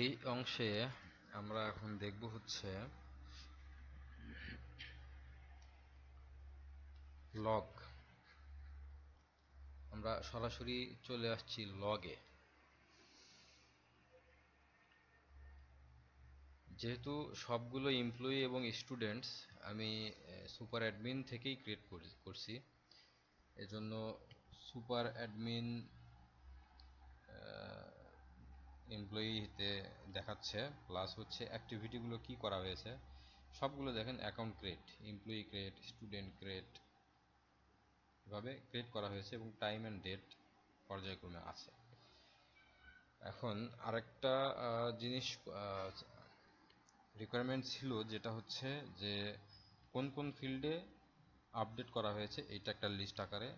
এই অংশে আমরা এখন দেখব হচ্ছে লগ। আমরা সরাসরি চলে আসছি লগে। যেহেতু সবগুলো এমপ্লয়ি এবং স্টুডেন্টস আমি সুপার অ্যাডমিন থেকেই ক্রিয়েট করছি, এজন্য সুপার অ্যাডমিন এমপ্লয়িতে দেখাচ্ছে, প্লাস হচ্ছে অ্যাক্টিভিটিগুলো কি করা হয়েছে সবগুলো দেখেন। Account create, employee create, student create, এভাবে ক্রিয়েট করা হয়েছে এবং টাইম অ্যান্ড ডেট পর্যায়ক্রমে আছে। এখন আরেকটা জিনিস রিকোয়ারমেন্ট ছিল, যেটা হচ্ছে যে কোন কোন ফিল্ডে আপডেট করা হয়েছে এটা একটা লিস্ট আকারে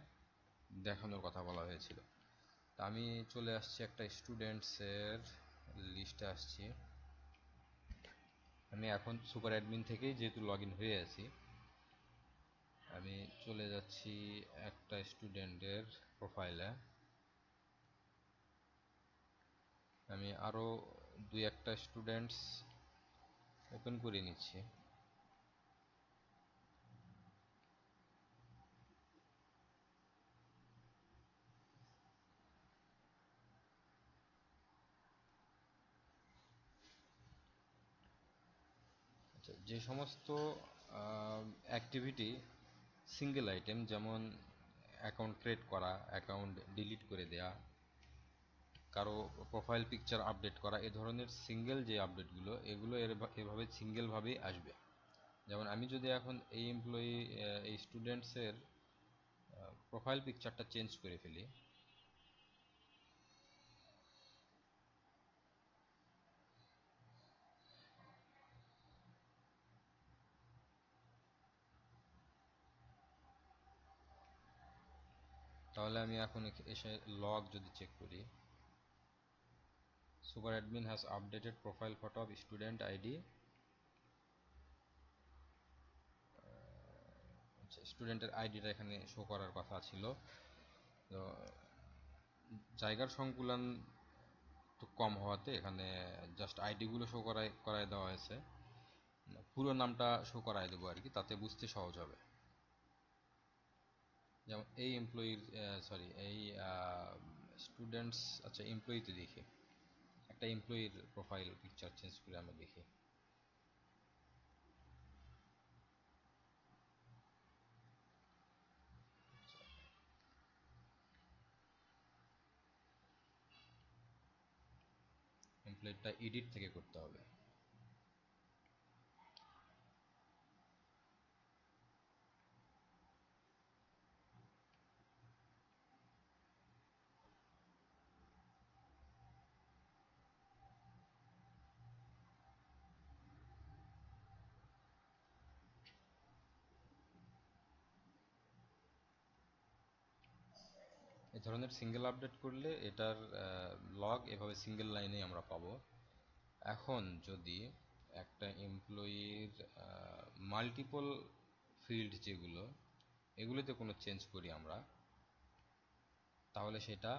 দেখানোর কথা বলা হয়েছিল। তা আমি চলে আসছি একটা স্টুডেন্টসের লিস্টে আসছি। আমি এখন সুপার অ্যাডমিন থেকেই যেহেতু লগ ইন হয়ে আছি, আমি চলে যাচ্ছি একটা স্টুডেন্টের প্রোফাইলে। আমি আরও দুই একটা স্টুডেন্টস ওপেন করে নিচ্ছি। আচ্ছা, যে সমস্ত অ্যাক্টিভিটি সিঙ্গেল আইটেম, যেমন অ্যাকাউন্ট ক্রিয়েট করা, অ্যাকাউন্ট ডিলিট করে দেয়া, কারো প্রোফাইল পিকচার আপডেট করা, এ ধরনের সিঙ্গেল যে আপডেটগুলো, এগুলো এভাবে সিঙ্গেলভাবেই আসবে। যেমন আমি যদি এখন এই এমপ্লয়ি, এই স্টুডেন্টসের প্রোফাইল পিকচারটা চেঞ্জ করে ফেলি, তাহলে আমি এখন এসে লগ যদি চেক করি, super admin has updated profile photo of student ID. স্টুডেন্টের আইডিটা এখানে শো করার কথা ছিল, তো জায়গার সংকুলান একটু কম হওয়াতে এখানে জাস্ট আইডিগুলো শো করায় দেওয়া হয়েছে। পুরো নামটা শো করায় দেবো আর কি, তাতে বুঝতে সহজ হবে। যেমন এই এমপ্লয়ির, সরি, এই স্টুডেন্টস, আচ্ছা এমপ্লয়িতে দেখি, একটা এমপ্লয়ির প্রোফাইল পিকচার চেঞ্জ করে আমরা দেখি। এমপ্লয়িটা এডিট থেকে করতে হবে। এ ধরনের সিঙ্গেল আপডেট করলে এটার লগ এভাবে সিঙ্গেল লাইনেই আমরা পাবো। এখন যদি একটা এমপ্লয়ির মাল্টিপল ফিল্ড যেগুলো, এগুলোতে কোনো চেঞ্জ করি আমরা, তাহলে সেটা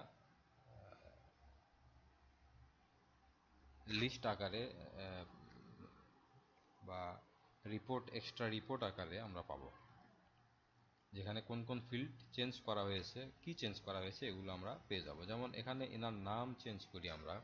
লিস্ট আকারে বা রিপোর্ট, এক্সট্রা রিপোর্ট আকারে আমরা পাবো, যেখানে কোন কোন ফিল্ড চেঞ্জ করা হয়েছে, কি চেঞ্জ করা হয়েছে, এগুলো আমরা পেয়ে যাব। যেমন এখানে এনার নাম চেঞ্জ করি আমরা,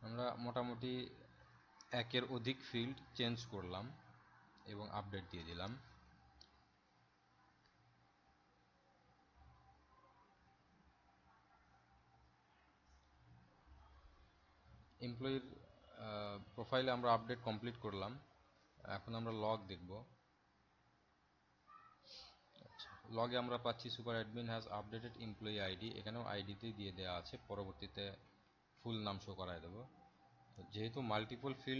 আমরা মোটামুটি একের অধিক ফিল্ড চেঞ্জ করলাম এবং আপডেট দিয়ে দিলাম। এমপ্লয়ির প্রোফাইলে আমরা আপডেট কমপ্লিট করলাম। এখন আমরা লগ দেখব। লগে আমরা পাচ্ছি super admin has updated employee ID, এখানেও আইডিতেই দিয়ে দেওয়া আছে, পরবর্তীতে ফুল নাম শো করায় দেবো। তো যেহেতু মাল্টিপল ফিল্ড